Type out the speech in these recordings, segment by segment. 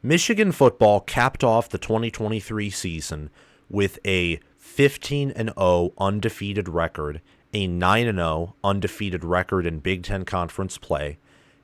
Michigan football capped off the 2023 season with a 15-0 undefeated record, a 9-0 undefeated record in Big Ten Conference play,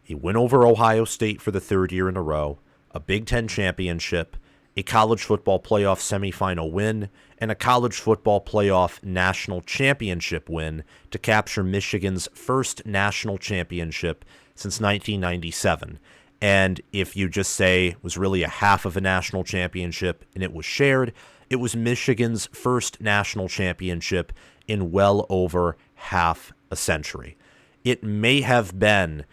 a win over Ohio State for the third year in a row, a Big Ten championship, a college football playoff semifinal win, and a college football playoff national championship win to capture Michigan's first national championship since 1997. And if you just say it was really a half of a national championship and it was shared, it was Michigan's first national championship in well over half a century. It may have been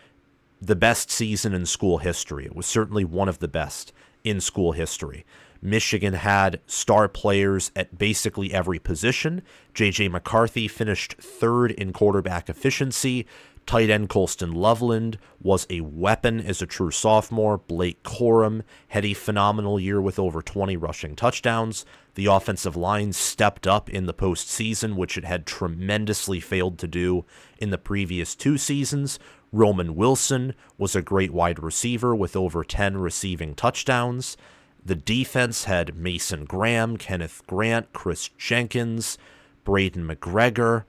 the best season in school history. It was certainly one of the best in school history. Michigan had star players at basically every position. J.J. McCarthy finished third in quarterback efficiency. Tight end Colston Loveland was a weapon as a true sophomore. Blake Corum had a phenomenal year with over 20 rushing touchdowns. The offensive line stepped up in the postseason, which it had tremendously failed to do in the previous two seasons. Roman Wilson was a great wide receiver with over 10 receiving touchdowns. The defense had Mason Graham, Kenneth Grant, Chris Jenkins, Braden McGregor,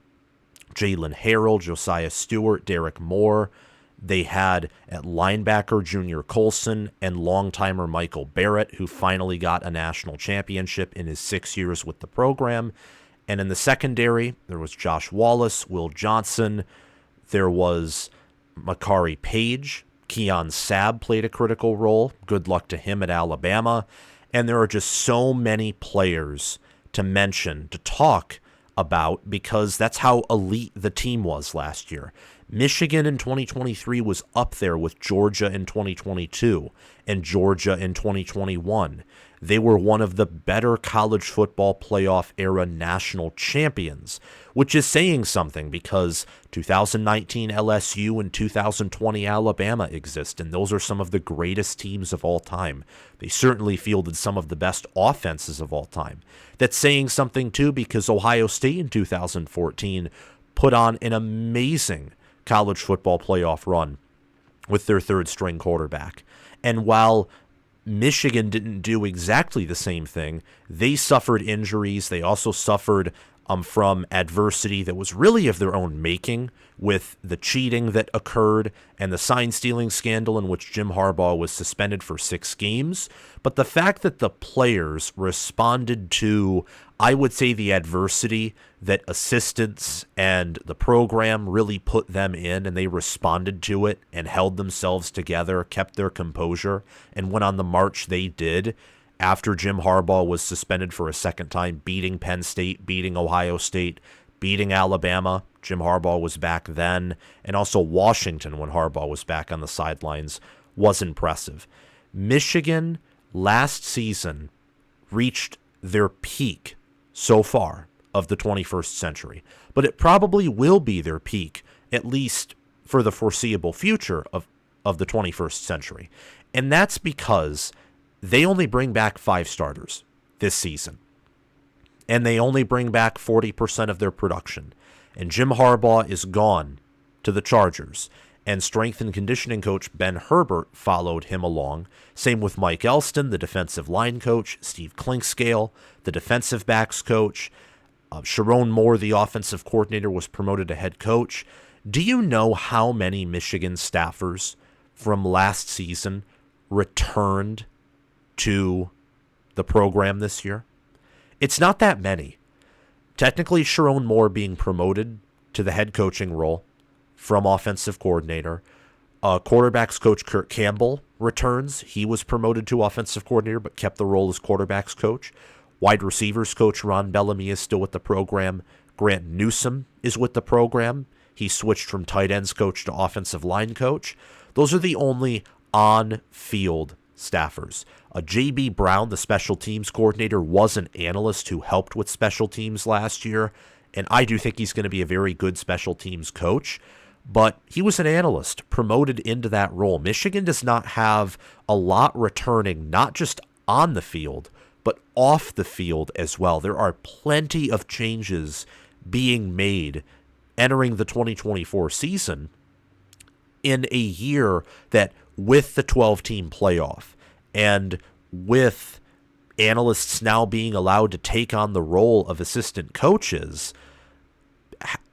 Jalen Harrell, Josiah Stewart, Derek Moore. They had at linebacker Junior Colson and long-timer Michael Barrett, who finally got a national championship in his 6 years with the program. And in the secondary, there was Josh Wallace, Will Johnson. There was Makari Page. Keon Sabb played a critical role. Good luck to him at Alabama. And there are just so many players to mention, to talk about, because that's how elite the team was last year. Michigan in 2023 was up there with Georgia in 2022 and Georgia in 2021. They were one of the better college football playoff era national champions, which is saying something because 2019 LSU and 2020 Alabama exist, and those are some of the greatest teams of all time. They certainly fielded some of the best offenses of all time. That's saying something too because Ohio State in 2014 put on an amazing college football playoff run with their third string quarterback. And while Michigan didn't do exactly the same thing, they suffered injuries. They also suffered from adversity that was really of their own making, with the cheating that occurred and the sign-stealing scandal in which Jim Harbaugh was suspended for 6 games. But the fact that the players responded to, I would say, the adversity that assistants and the program really put them in, and they responded to it and held themselves together, kept their composure, and went on the march they did after Jim Harbaugh was suspended for a second time, beating Penn State, beating Ohio State, beating Alabama. Jim Harbaugh was back then, and also Washington when Harbaugh was back on the sidelines, was impressive. Michigan last season reached their peak so far of the 21st century, but it probably will be their peak, at least for the foreseeable future of the 21st century. And that's because they only bring back 5 starters this season, and they only bring back 40% of their production. And Jim Harbaugh is gone to the Chargers, and strength and conditioning coach Ben Herbert followed him along. Same with Mike Elston, the defensive line coach, Steve Klinkscale, the defensive backs coach. Sharon Moore, the offensive coordinator, was promoted to head coach. Do you know how many Michigan staffers from last season returned to the program this year? It's not that many. Technically, Sharon Moore being promoted to the head coaching role from offensive coordinator. Quarterbacks coach Kurt Campbell returns. He was promoted to offensive coordinator but kept the role as quarterbacks coach. Wide receivers coach Ron Bellamy is still with the program. Grant Newsome is with the program. He switched from tight ends coach to offensive line coach. Those are the only on-field staffers. J.B. Brown, the special teams coordinator, was an analyst who helped with special teams last year, and I do think he's going to be a very good special teams coach, but he was an analyst promoted into that role. Michigan does not have a lot returning, not just on the field, but off the field as well. There are plenty of changes being made entering the 2024 season in a year that, with the 12-team playoff And with analysts now being allowed to take on the role of assistant coaches,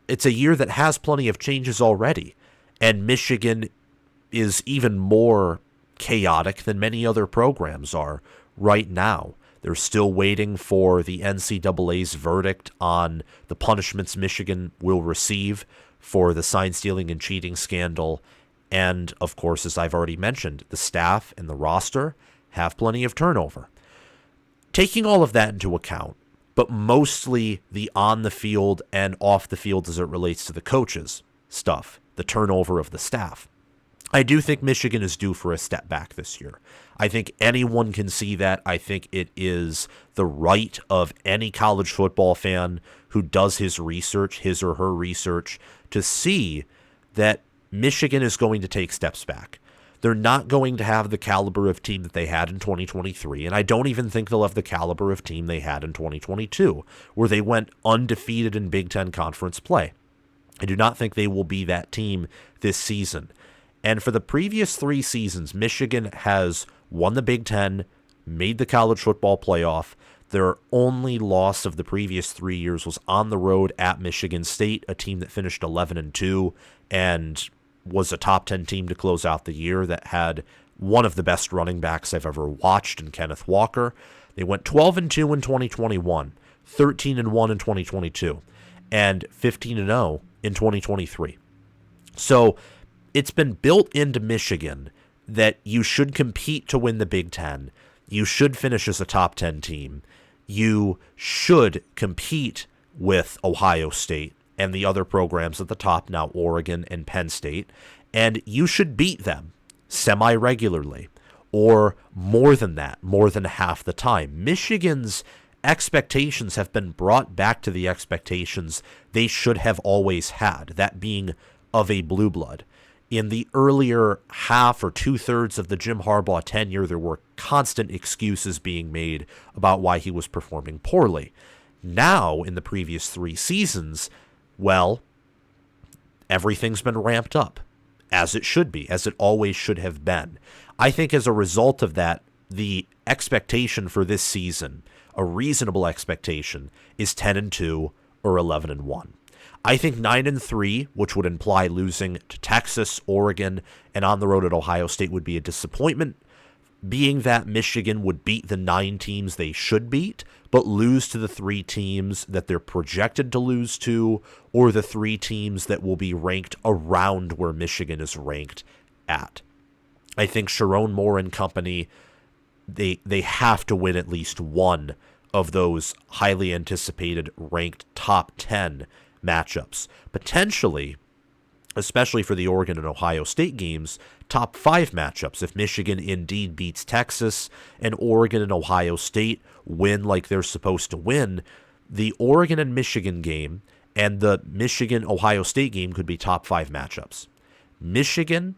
it's a year that has plenty of changes already. And Michigan is even more chaotic than many other programs are right now. They're still waiting for the NCAA's verdict on the punishments Michigan will receive for the sign stealing and cheating scandal. And, of course, as I've already mentioned, the staff and the roster have plenty of turnover. Taking all of that into account, but mostly the on the field and off the field as it relates to the coaches stuff, the turnover of the staff, I do think Michigan is due for a step back this year. I think anyone can see that. I think it is the right of any college football fan who does his research, his or her research, to see that Michigan is going to take steps back. They're not going to have the caliber of team that they had in 2023, and I don't even think they'll have the caliber of team they had in 2022, where they went undefeated in Big Ten Conference play. I do not think they will be that team this season. And for the previous 3 seasons, Michigan has won the Big Ten, made the college football playoff. Their only loss of the previous 3 years was on the road at Michigan State, a team that finished 11-2 and was a top 10 team to close out the year that had one of the best running backs I've ever watched in Kenneth Walker. They went 12-2 in 2021, 13-1 in 2022, and 15-0 in 2023. So it's been built into Michigan that you should compete to win the Big Ten. You should finish as a top 10 team. You should compete with Ohio State and the other programs at the top now, Oregon and Penn State, and you should beat them semi-regularly, or more than that, more than half the time. Michigan's expectations have been brought back to the expectations they should have always had, that being of a blue blood. In the earlier half or 2/3 of the Jim Harbaugh tenure, there were constant excuses being made about why he was performing poorly. Now, in the previous 3 seasons, well, everything's been ramped up, as it should be, as it always should have been. I think as a result of that, the expectation for this season, a reasonable expectation, is 10-2 or 11-1. I think 9-3, which would imply losing to Texas, Oregon, and on the road at Ohio State, would be a disappointment, being that Michigan would beat the 9 teams they should beat, but lose to the 3 teams that they're projected to lose to, or the 3 teams that will be ranked around where Michigan is ranked at. I think Sharon Moore and company, they have to win at least one of those highly anticipated ranked top 10 matchups. Potentially, especially for the Oregon and Ohio State games, top 5 matchups. If Michigan indeed beats Texas and Oregon and Ohio State win like they're supposed to win, the Oregon and Michigan game and the Michigan-Ohio State game could be top 5 matchups. Michigan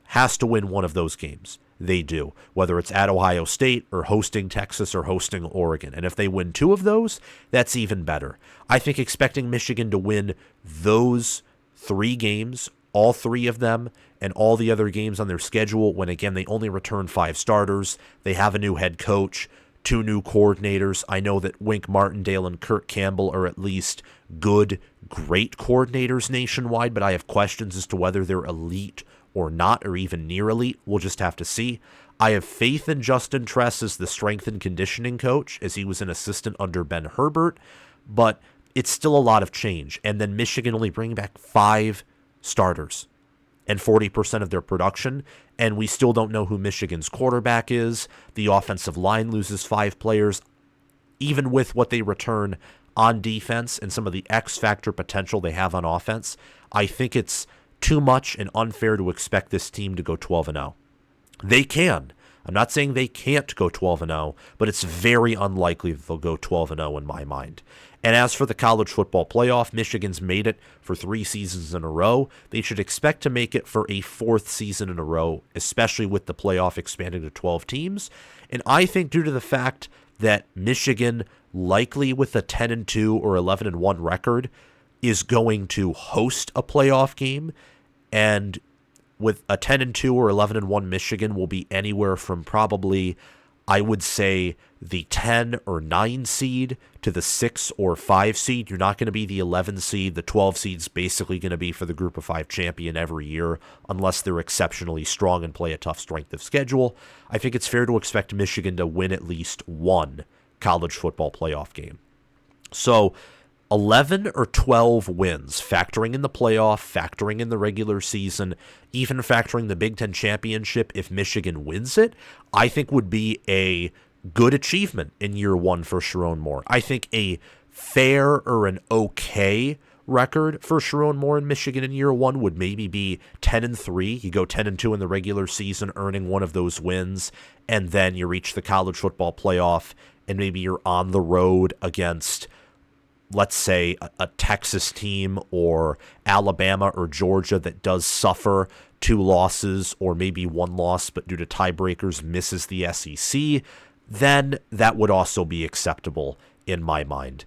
has to win one of those games. They do, whether it's at Ohio State or hosting Texas or hosting Oregon. And if they win 2 of those, that's even better. I think expecting Michigan to win those 3 games, all 3 of them, and all the other games on their schedule, when again they only return 5 starters, they have a new head coach, 2 new coordinators. I know that Wink Martindale and Kirk Campbell are at least good, great coordinators nationwide, but I have questions as to whether they're elite or not, or even near elite. We'll just have to see. I have faith in Justin Tress as the strength and conditioning coach, as he was an assistant under Ben Herbert, but it's still a lot of change. And then Michigan only bringing back 5 starters and 40% of their production, and we still don't know who Michigan's quarterback is. The offensive line loses 5 players. Even with what they return on defense and some of the X-factor potential they have on offense, I think it's too much and unfair to expect this team to go 12-0. They can. I'm not saying they can't go 12-0, but it's very unlikely that they'll go 12-0 in my mind. And as for the college football playoff, Michigan's made it for 3 seasons in a row. They should expect to make it for a 4th season in a row, especially with the playoff expanding to 12 teams. And I think due to the fact that Michigan, likely with a 10-2 or 11-1 record, is going to host a playoff game, and with a 10-2 or 11-1 Michigan will be anywhere from probably, I would say, the 10 or 9 seed to the 6 or 5 seed. You're not going to be the 11 seed. The 12 seed's basically going to be for the Group of 5 champion every year, unless they're exceptionally strong and play a tough strength of schedule. I think it's fair to expect Michigan to win at least one college football playoff game. So 11 or 12 wins, factoring in the playoff, factoring in the regular season, even factoring the Big Ten championship if Michigan wins it, I think would be a good achievement in year one for Sharon Moore. I think a fair or an okay record for Sharon Moore in Michigan in year one would maybe be 10-3. You go 10-2 in the regular season, earning one of those wins, and then you reach the college football playoff, and maybe you're on the road against, let's say, a Texas team or Alabama or Georgia that does suffer 2 losses or maybe 1 loss, but due to tiebreakers misses the SEC, then that would also be acceptable in my mind.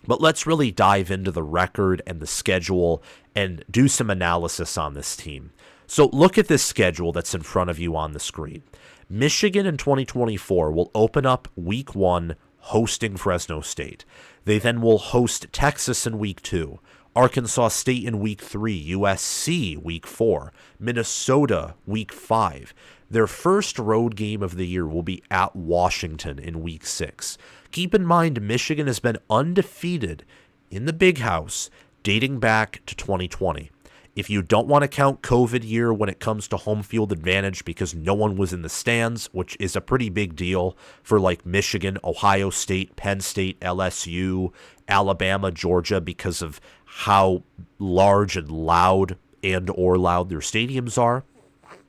But let's really dive into the record and the schedule and do some analysis on this team. So look at this schedule that's in front of you on the screen. Michigan in 2024 will open up week 1 hosting Fresno State. They then will host Texas in week 2, Arkansas State in week 3, USC week 4, Minnesota week 5. Their first road game of the year will be at Washington in week 6. Keep in mind, Michigan has been undefeated in the Big House dating back to 2020. If you don't want to count COVID year when it comes to home field advantage because no one was in the stands, which is a pretty big deal for like Michigan, Ohio State, Penn State, LSU, Alabama, Georgia, because of how large and loud their stadiums are.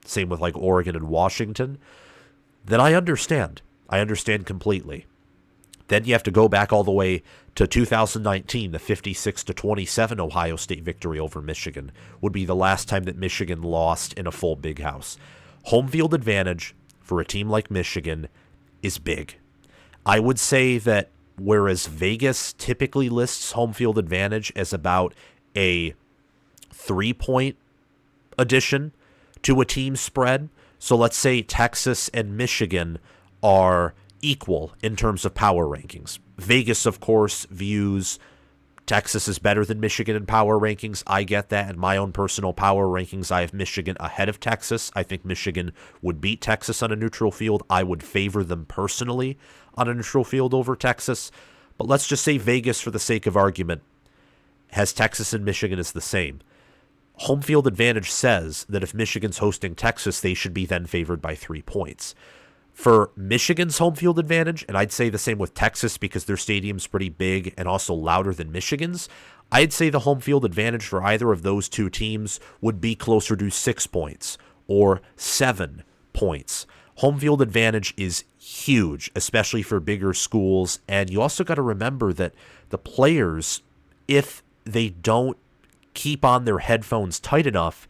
Same with like Oregon and Washington. Then I understand. I understand completely. Then you have to go back all the way to 2019, the 56-27 Ohio State victory over Michigan would be the last time that Michigan lost in a full Big House. Home field advantage for a team like Michigan is big. I would say that whereas Vegas typically lists home field advantage as about a 3-point addition to a team spread, so let's say Texas and Michigan are equal in terms of power rankings. Vegas, of course, views Texas is better than Michigan in power rankings. I get that. In my own personal power rankings, I have Michigan ahead of Texas. I think Michigan would beat Texas on a neutral field. I would favor them personally on a neutral field over Texas. But let's just say Vegas, for the sake of argument, has Texas and Michigan as the same. Home field advantage says that if Michigan's hosting Texas, they should be then favored by 3 points. For Michigan's home field advantage, and I'd say the same with Texas because their stadium's pretty big and also louder than Michigan's, I'd say the home field advantage for either of those two teams would be closer to 6 points or 7 points. Home field advantage is huge, especially for bigger schools, and you also got to remember that the players, if they don't keep on their headphones tight enough,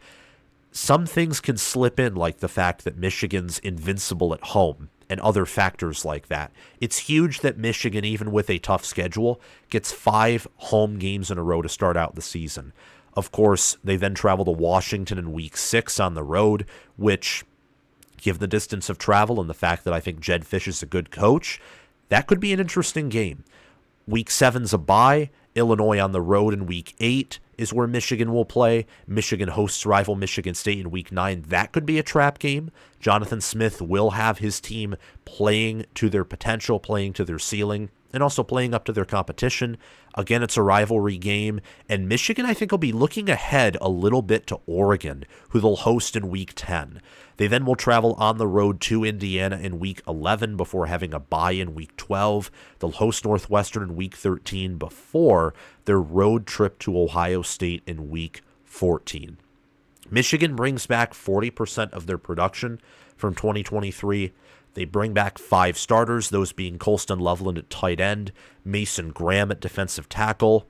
some things can slip in, like the fact that Michigan's invincible at home and other factors like that. It's huge that Michigan, even with a tough schedule, gets 5 home games in a row to start out the season. Of course, they then travel to Washington in week 6 on the road, which, given the distance of travel and the fact that I think Jed Fish is a good coach, that could be an interesting game. Week 7's a bye. Illinois on the road in week 8 is where Michigan will play. Michigan hosts rival Michigan State in week 9. That could be a trap game. Jonathan Smith will have his team playing to their potential, playing to their ceiling, and also playing up to their competition. Again, it's a rivalry game, and Michigan, I think, will be looking ahead a little bit to Oregon, who they'll host in week 10. They then will travel on the road to Indiana in week 11 before having a bye in week 12. They'll host Northwestern in week 13 before their road trip to Ohio State in week 14. Michigan brings back 40% of their production from 2023. They bring back 5 starters, those being Colston Loveland at tight end, Mason Graham at defensive tackle,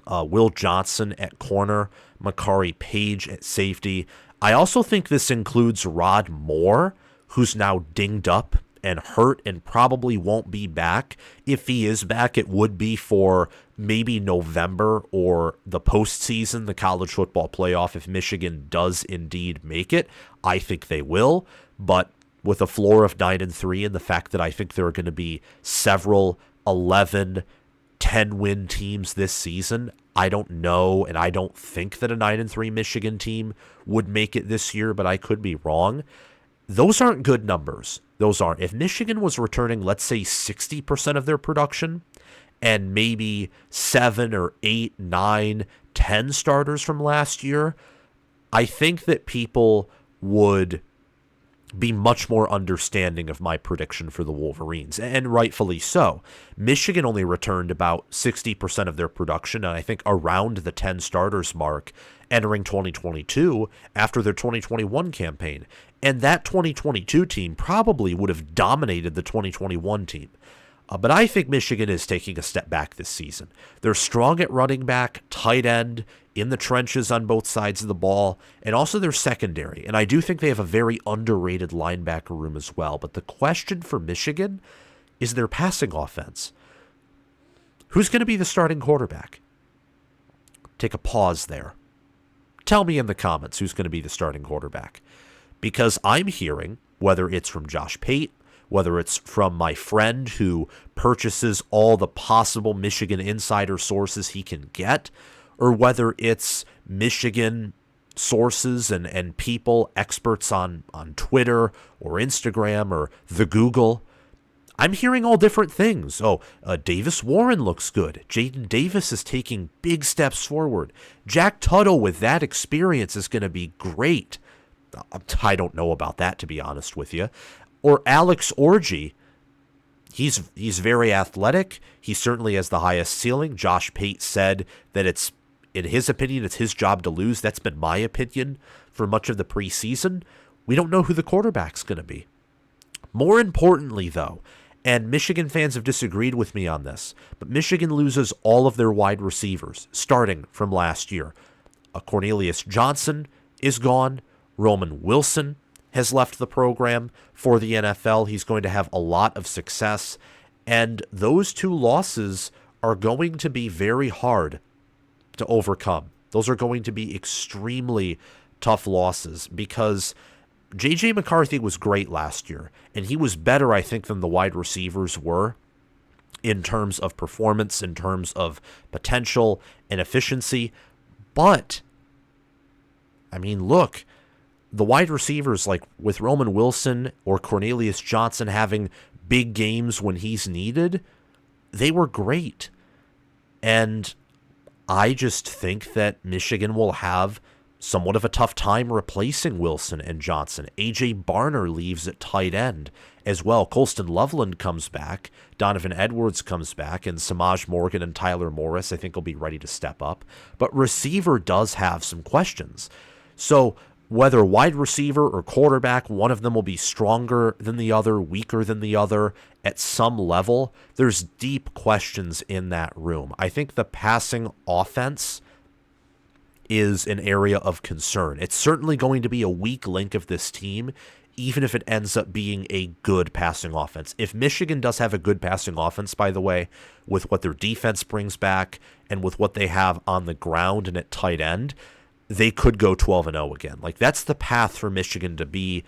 Will Johnson at corner, Makari Page at safety. I also think this includes Rod Moore, who's now dinged up and hurt and probably won't be back. If he is back, it would be for maybe November or the postseason, the college football playoff, if Michigan does indeed make it. I think they will, but with a floor of 9-3 and the fact that I think there are going to be several 11, 10-win teams this season, I don't know, and I don't think that a 9-3 Michigan team would make it this year, but I could be wrong. Those aren't good numbers. Those aren't. If Michigan was returning, let's say, 60% of their production and maybe 7 or 8, 9, 10 starters from last year, I think that people would be much more understanding of my prediction for the Wolverines, and rightfully so. Michigan only returned about 60% of their production, and I think around the 10 starters mark entering 2022 after their 2021 campaign. And that 2022 team probably would have dominated the 2021 team. But I think Michigan is taking a step back this season. They're strong at running back, tight end, in the trenches on both sides of the ball, and also their secondary. And I do think they have a very underrated linebacker room as well. But the question for Michigan is their passing offense. Who's going to be the starting quarterback? Take a pause there. Tell me in the comments who's going to be the starting quarterback. Because I'm hearing, whether it's from Josh Pate, whether it's from my friend who purchases all the possible Michigan insider sources he can get, or whether it's Michigan sources and people, experts on Twitter or Instagram or the Google, I'm hearing all different things. Davis Warren looks good. Jaden Davis is taking big steps forward. Jack Tuttle with that experience is going to be great. I don't know about that, to be honest with you. Or Alex Orji, he's very athletic. He certainly has the highest ceiling. Josh Pate said that it's, in his opinion, it's his job to lose. That's been my opinion for much of the preseason. We don't know who the quarterback's going to be. More importantly, though, and Michigan fans have disagreed with me on this, but Michigan loses all of their wide receivers, starting from last year. Cornelius Johnson is gone. Roman Wilson has left the program for the NFL. He's going to have a lot of success, and those two losses are going to be very hard to overcome. Those are going to be extremely tough losses because J.J. McCarthy was great last year, and he was better, I think, than the wide receivers were in terms of performance, in terms of potential and efficiency. But, I mean, look, the wide receivers, like with Roman Wilson or Cornelius Johnson having big games when he's needed, they were great. And I just think that Michigan will have somewhat of a tough time replacing Wilson and Johnson. A.J. Barner leaves at tight end as well. Colston Loveland comes back. Donovan Edwards comes back. And Samaj Morgan and Tyler Morris, I think, will be ready to step up. But receiver does have some questions. So whether wide receiver or quarterback, one of them will be stronger than the other, weaker than the other at some level. There's deep questions in that room. I think the passing offense is an area of concern. It's certainly going to be a weak link of this team, even if it ends up being a good passing offense. If Michigan does have a good passing offense, by the way, with what their defense brings back and with what they have on the ground and at tight end, they could go 12-0 again. Like, that's the path for Michigan to be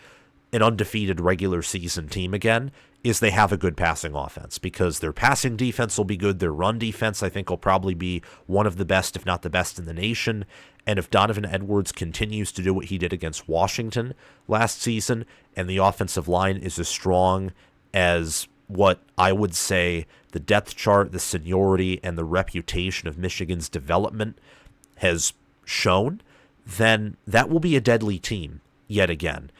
an undefeated regular season team again, is they have a good passing offense, because their passing defense will be good. Their run defense, I think, will probably be one of the best, if not the best in the nation. And if Donovan Edwards continues to do what he did against Washington last season, and the offensive line is as strong as what I would say the depth chart, the seniority, and the reputation of Michigan's development has shown, then that will be a deadly team yet again.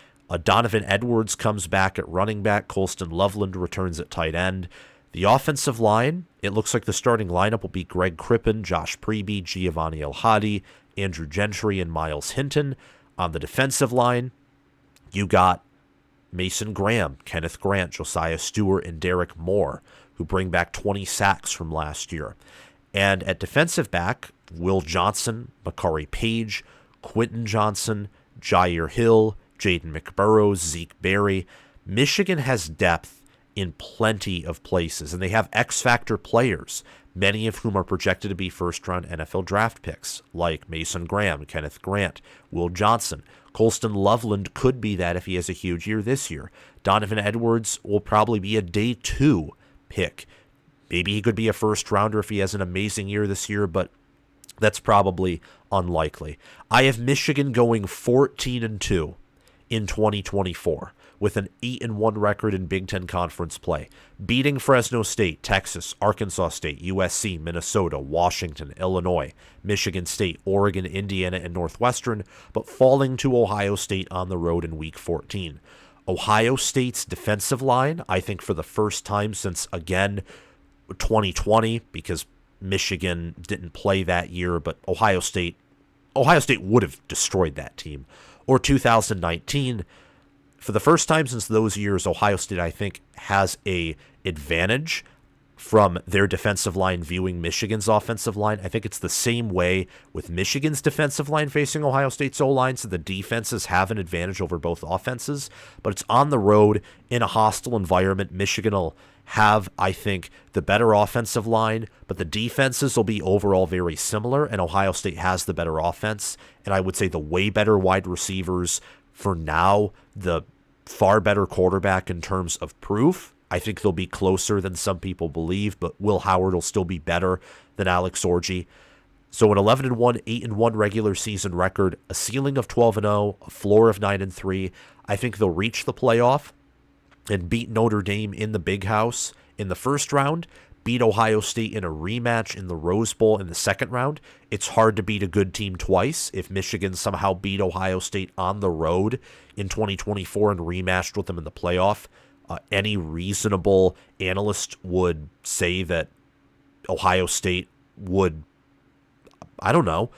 Donovan Edwards comes back at running back. Colston Loveland returns at tight end. The offensive line, it looks like the starting lineup will be Greg Crippen, Josh Preby, Giovanni El-Hadi, Andrew Gentry, and Miles Hinton. On the defensive line, you got Mason Graham, Kenneth Grant, Josiah Stewart, and Derek Moore, who bring back 20 sacks from last year. And at defensive back, Will Johnson, Makari Page, Quentin Johnson, Jair Hill, Jaden McBurrows, Zeke Berry. Michigan has depth in plenty of places, and they have X-factor players, many of whom are projected to be first-round NFL draft picks, like Mason Graham, Kenneth Grant, Will Johnson. Colston Loveland could be that if he has a huge year this year. Donovan Edwards will probably be a day 2 pick. Maybe he could be a first-rounder if he has an amazing year this year, but that's probably unlikely. I have Michigan going 14-2 in 2024 with an 8-1 record in Big Ten Conference play, beating Fresno State, Texas, Arkansas State, USC, Minnesota, Washington, Illinois, Michigan State, Oregon, Indiana, and Northwestern, but falling to Ohio State on the road in Week 14. Ohio State's defensive line, I think for the first time since, again, 2020, because Michigan didn't play that year, but Ohio State would have destroyed that team. Or 2019, for the first time since those years, Ohio State, I think, has a advantage from their defensive line viewing Michigan's offensive line. I think it's the same way with Michigan's defensive line facing Ohio State's O-line, so the defenses have an advantage over both offenses, but it's on the road in a hostile environment. Michigan will have, I think, the better offensive line, but the defenses will be overall very similar, and Ohio State has the better offense, and I would say the way better wide receivers for now, the far better quarterback in terms of proof. I think they'll be closer than some people believe, but Will Howard will still be better than Alex Orji. So an 11-1, 8-1 regular season record, a ceiling of 12-0, a floor of 9-3. I think they'll reach the playoff and beat Notre Dame in the Big House in the first round, beat Ohio State in a rematch in the Rose Bowl in the second round. It's hard to beat a good team twice. If Michigan somehow beat Ohio State on the road in 2024 and rematched with them in the playoff, any reasonable analyst would say that Ohio State would, I don't know,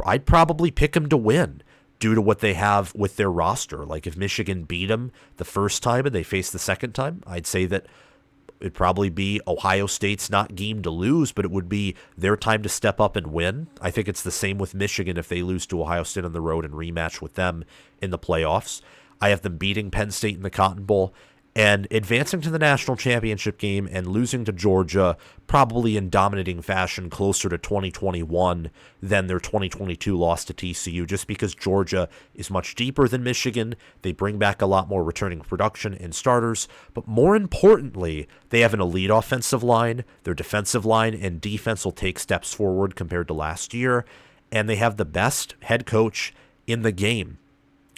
I'd probably pick them to win due to what they have with their roster. Like if Michigan beat them the first time and they face the second time, I'd say that it'd probably be Ohio State's not game to lose, but it would be their time to step up and win. I think it's the same with Michigan if they lose to Ohio State on the road and rematch with them in the playoffs. I have them beating Penn State in the Cotton Bowl and advancing to the national championship game and losing to Georgia probably in dominating fashion closer to 2021 than their 2022 loss to TCU, just because Georgia is much deeper than Michigan. They bring back a lot more returning production and starters, but more importantly, they have an elite offensive line. Their defensive line and defense will take steps forward compared to last year, and they have the best head coach in the game.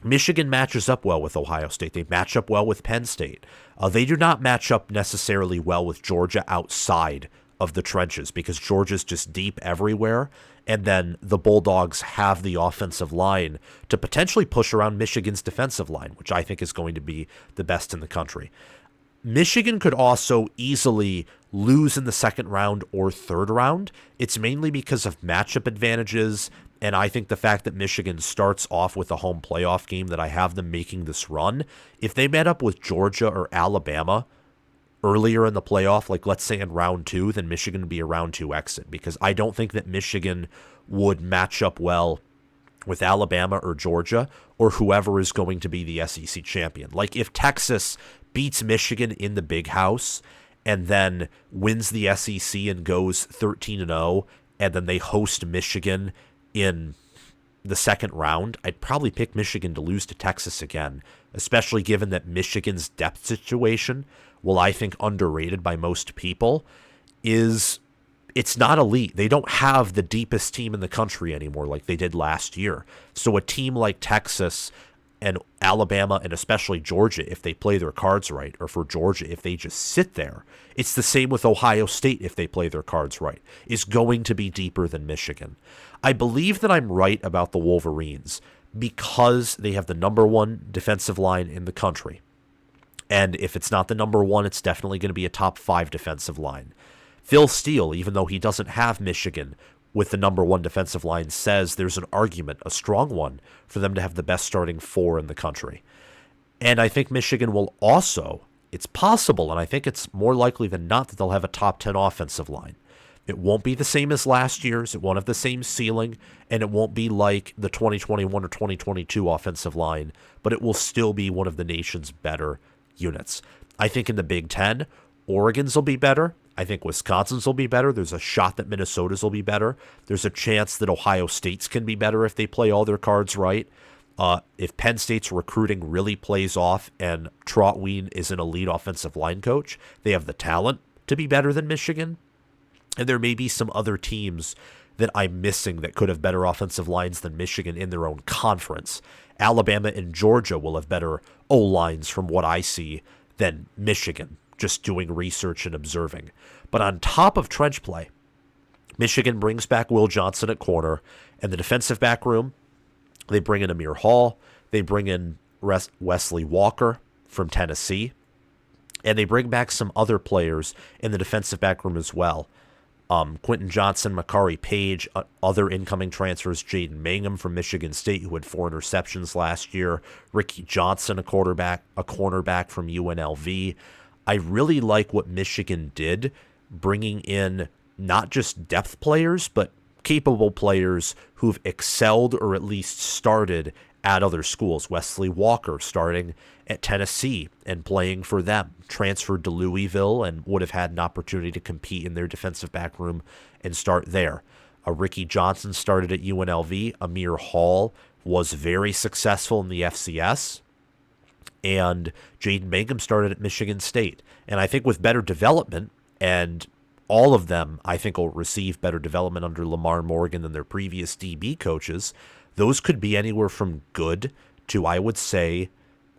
Michigan matches up well with Ohio State. They match up well with Penn State. They do not match up necessarily well with Georgia outside of the trenches because Georgia's just deep everywhere. And then the Bulldogs have the offensive line to potentially push around Michigan's defensive line, which I think is going to be the best in the country. Michigan could also easily lose in the second round or third round. It's mainly because of matchup advantages. And I think the fact that Michigan starts off with a home playoff game that I have them making this run, if they met up with Georgia or Alabama earlier in the playoff, like let's say in round 2, then Michigan would be a round 2 exit because I don't think that Michigan would match up well with Alabama or Georgia or whoever is going to be the SEC champion. Like if Texas beats Michigan in the Big House and then wins the SEC and goes 13-0 and then they host Michigan in the second round, I'd probably pick Michigan to lose to Texas again, especially given that Michigan's depth situation, well, I think underrated by most people, is it's not elite. They don't have the deepest team in the country anymore like they did last year. So a team like Texas and Alabama and especially Georgia, if they play their cards right, or for Georgia, if they just sit there, it's the same with Ohio State if they play their cards right, is going to be deeper than Michigan. I believe that I'm right about the Wolverines because they have the number 1 defensive line in the country. And if it's not the number 1, it's definitely going to be a top 5 defensive line. Phil Steele, even though he doesn't have Michigan with the number 1 defensive line, says there's an argument, a strong one, for them to have the best starting 4 in the country. And I think Michigan will also, it's possible, and I think it's more likely than not that they'll have a top 10 offensive line. It won't be the same as last year's, it won't have the same ceiling, and it won't be like the 2021 or 2022 offensive line, but it will still be one of the nation's better units. I think in the Big Ten, Oregon's will be better. I think Wisconsin's will be better. There's a shot that Minnesota's will be better. There's a chance that Ohio State's can be better if they play all their cards right. If Penn State's recruiting really plays off and Trotwein is an elite offensive line coach, they have the talent to be better than Michigan. And there may be some other teams that I'm missing that could have better offensive lines than Michigan in their own conference. Alabama and Georgia will have better O-lines from what I see than Michigan, just doing research and observing. But on top of trench play, Michigan brings back Will Johnson at corner, and the defensive back room, they bring in Amir Hall, they bring in Wesley Walker from Tennessee, and they bring back some other players in the defensive back room as well. Quentin Johnson, Makari Page, other incoming transfers, Jaden Mangum from Michigan State, who had 4 interceptions last year, Ricky Johnson, a cornerback from UNLV. I really like what Michigan did, bringing in not just depth players, but capable players who've excelled or at least started at other schools. Wesley Walker starting at Tennessee and playing for them, transferred to Louisville and would have had an opportunity to compete in their defensive back room and start there. Ricky Johnson started at UNLV. Amir Hall was very successful in the FCS. And Jaden Mangum started at Michigan State. And I think with better development, and all of them, I think, will receive better development under Lamar Morgan than their previous DB coaches. Those could be anywhere from good to, I would say, I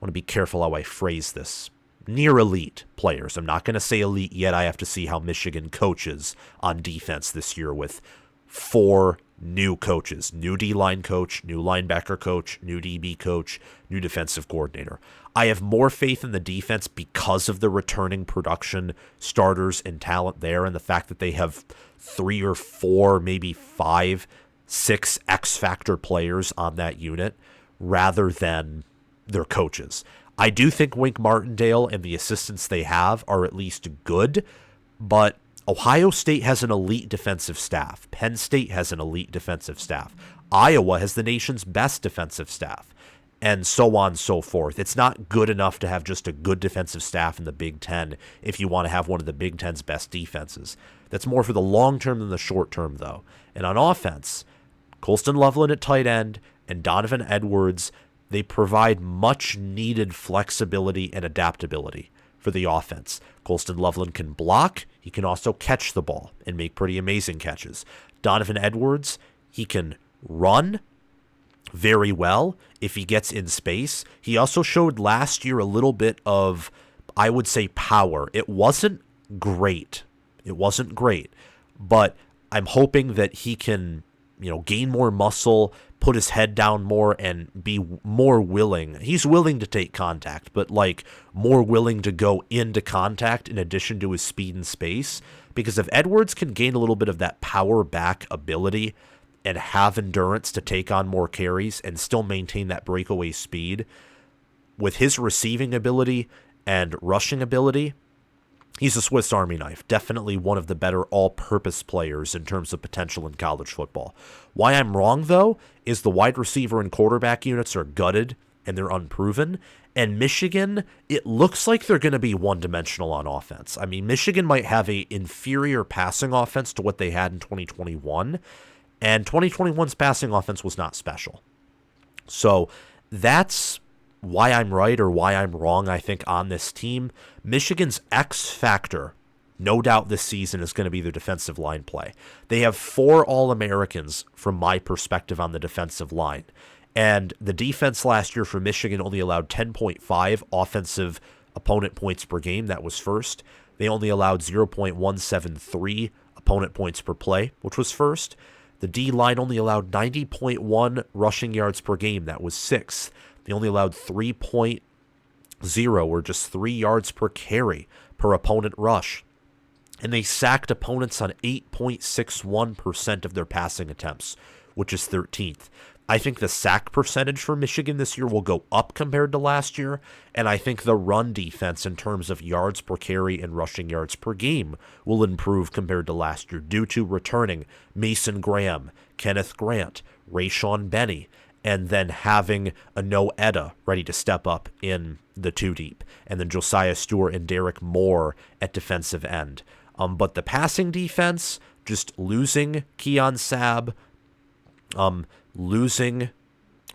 want to be careful how I phrase this, near elite players. I'm not going to say elite yet. I have to see how Michigan coaches on defense this year with 4 new coaches, new D-line coach, new linebacker coach, new DB coach, new defensive coordinator. I have more faith in the defense because of the returning production, starters, and talent there, and the fact that they have 3 or 4, maybe 5, 6 X-factor players on that unit rather than their coaches. I do think Wink Martindale and the assistants they have are at least good, but Ohio State has an elite defensive staff. Penn State has an elite defensive staff. Iowa has the nation's best defensive staff, and so on and so forth. It's not good enough to have just a good defensive staff in the Big Ten if you want to have one of the Big Ten's best defenses. That's more for the long term than the short term, though. And on offense, Colston Loveland at tight end and Donovan Edwards, they provide much needed flexibility and adaptability for the offense. Colston Loveland can block. He can also catch the ball and make pretty amazing catches. Donovan Edwards, he can run very well if he gets in space. He also showed last year a little bit of, I would say, power. It wasn't great. But I'm hoping that he can, gain more muscle, put his head down more, and be more willing. He's willing to take contact, but more willing to go into contact in addition to his speed and space. Because if Edwards can gain a little bit of that power back ability and have endurance to take on more carries and still maintain that breakaway speed, with his receiving ability and rushing ability, he's a Swiss Army knife. Definitely one of the better all-purpose players in terms of potential in college football. Why I'm wrong, though, is the wide receiver and quarterback units are gutted and they're unproven. And Michigan, it looks like they're going to be one-dimensional on offense. I mean, Michigan might have an inferior passing offense to what they had in 2021, and 2021's passing offense was not special. So that's why I'm right or why I'm wrong, I think, on this team. Michigan's X factor, no doubt this season, is going to be their defensive line play. They have 4 All-Americans from my perspective on the defensive line. And the defense last year for Michigan only allowed 10.5 offensive opponent points per game. That was first. They only allowed 0.173 opponent points per play, which was first. The D-line only allowed 90.1 rushing yards per game. That was sixth. They only allowed 3.0, or just 3 yards per carry per opponent rush. And they sacked opponents on 8.61% of their passing attempts, which is 13th. I think the sack percentage for Michigan this year will go up compared to last year, and I think the run defense in terms of yards per carry and rushing yards per game will improve compared to last year due to returning Mason Graham, Kenneth Grant, Rayshawn Benny, and then having a No Edda ready to step up in the two deep, and then Josiah Stewart and Derek Moore at defensive end. But the passing defense, just losing Keon Sabb, losing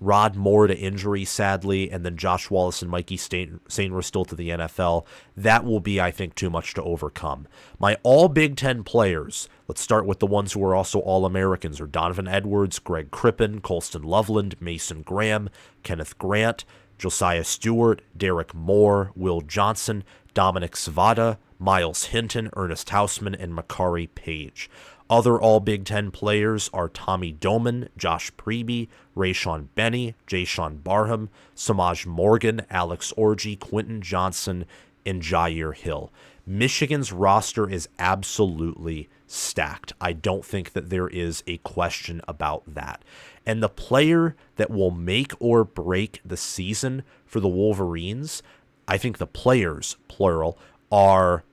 Rod Moore to injury, sadly, and then Josh Wallace and Mikey Sainer still to the NFL. That will be, I think, too much to overcome. My all Big Ten players, let's start with the ones who are also All-Americans, are Donovan Edwards, Greg Crippen, Colston Loveland, Mason Graham, Kenneth Grant, Josiah Stewart, Derek Moore, Will Johnson, Dominic Savada, Miles Hinton, Ernest Hausman, and Makari Page. Other All-Big Ten players are Tommy Doman, Josh Preby, Rayshawn Benny, Jayshawn Barham, Samaj Morgan, Alex Orji, Quentin Johnson, and Jair Hill. Michigan's roster is absolutely stacked. I don't think that there is a question about that. And the player that will make or break the season for the Wolverines, I think the players, plural, are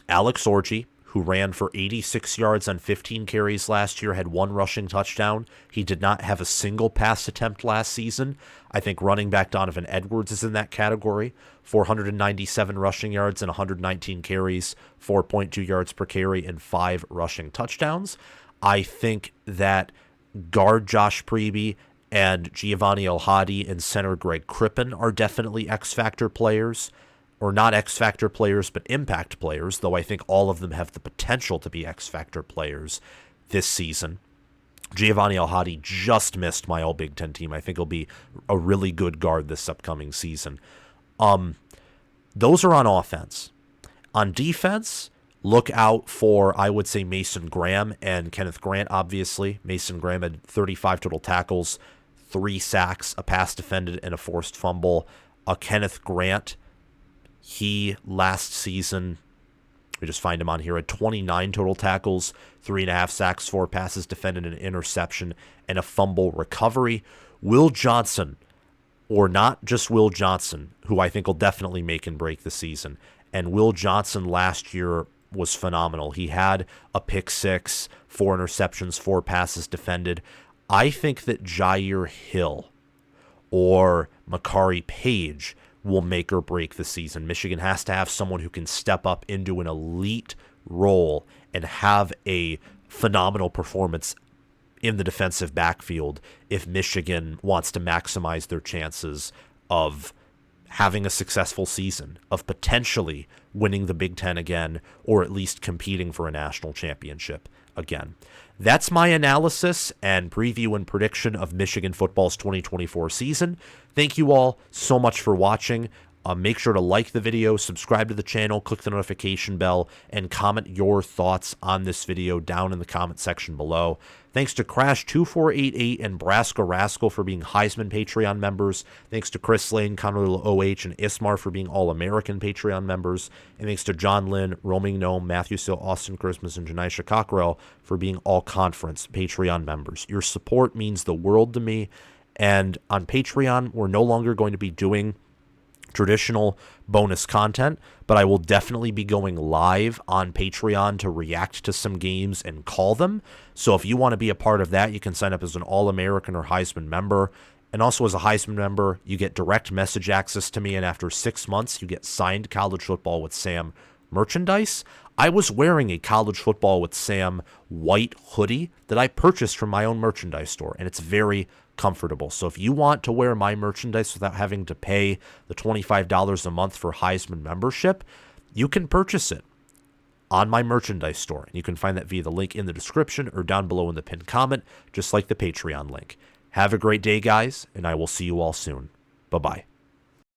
Alex Orji, who ran for 86 yards on 15 carries last year, had one rushing touchdown. He did not have a single pass attempt last season. I think running back Donovan Edwards is in that category. 497 rushing yards and 119 carries, 4.2 yards per carry, and 5 rushing touchdowns. I think that guard Josh Preby and Giovanni El-Hadi and center Greg Crippen are definitely X-Factor players. Or not X-Factor players, but impact players, though I think all of them have the potential to be X-Factor players this season. Giovanni El-Hadi just missed my All-Big Ten team. I think he'll be a really good guard this upcoming season. Those are on offense. On defense, look out for, I would say, Mason Graham and Kenneth Grant, obviously. Mason Graham had 35 total tackles, 3 sacks, a pass defended, and a forced fumble. Kenneth Grant, he last season, we just find him on here, had 29 total tackles, 3.5 sacks, 4 passes defended, an interception, and a fumble recovery. Will Johnson, or not just Will Johnson, who I think will definitely make and break the season. And Will Johnson last year was phenomenal. He had a pick 6, 4 interceptions, 4 passes defended. I think that Jair Hill or Makari Page will make or break the season. Michigan has to have someone who can step up into an elite role and have a phenomenal performance in the defensive backfield if Michigan wants to maximize their chances of having a successful season, of potentially winning the Big Ten again, or at least competing for a national championship again. That's my analysis and preview and prediction of Michigan football's 2024 season. Thank you all so much for watching. Make sure to like the video, subscribe to the channel, click the notification bell, and comment your thoughts on this video down in the comment section below. Thanks to Crash2488 and Braska Rascal for being Heisman Patreon members. Thanks to Chris Lane, Connor OH, and Ismar for being All-American Patreon members. And thanks to John Lynn, Roaming Gnome, Matthew Seal, Austin Christmas, and Janisha Cockrell for being All-Conference Patreon members. Your support means the world to me. And on Patreon, we're no longer going to be doing traditional bonus content, but I will definitely be going live on Patreon to react to some games and call them. So if you want to be a part of that, you can sign up as an All-American or Heisman member. And also as a Heisman member, you get direct message access to me, and after 6 months, you get signed College Football with Sam merchandise. I was wearing a College Football with Sam white hoodie that I purchased from my own merchandise store, and it's very comfortable. So if you want to wear my merchandise without having to pay the $25 a month for Heisman membership, you can purchase it on my merchandise store. And you can find that via the link in the description or down below in the pinned comment, just like the Patreon link. Have a great day, guys, and I will see you all soon. Bye-bye.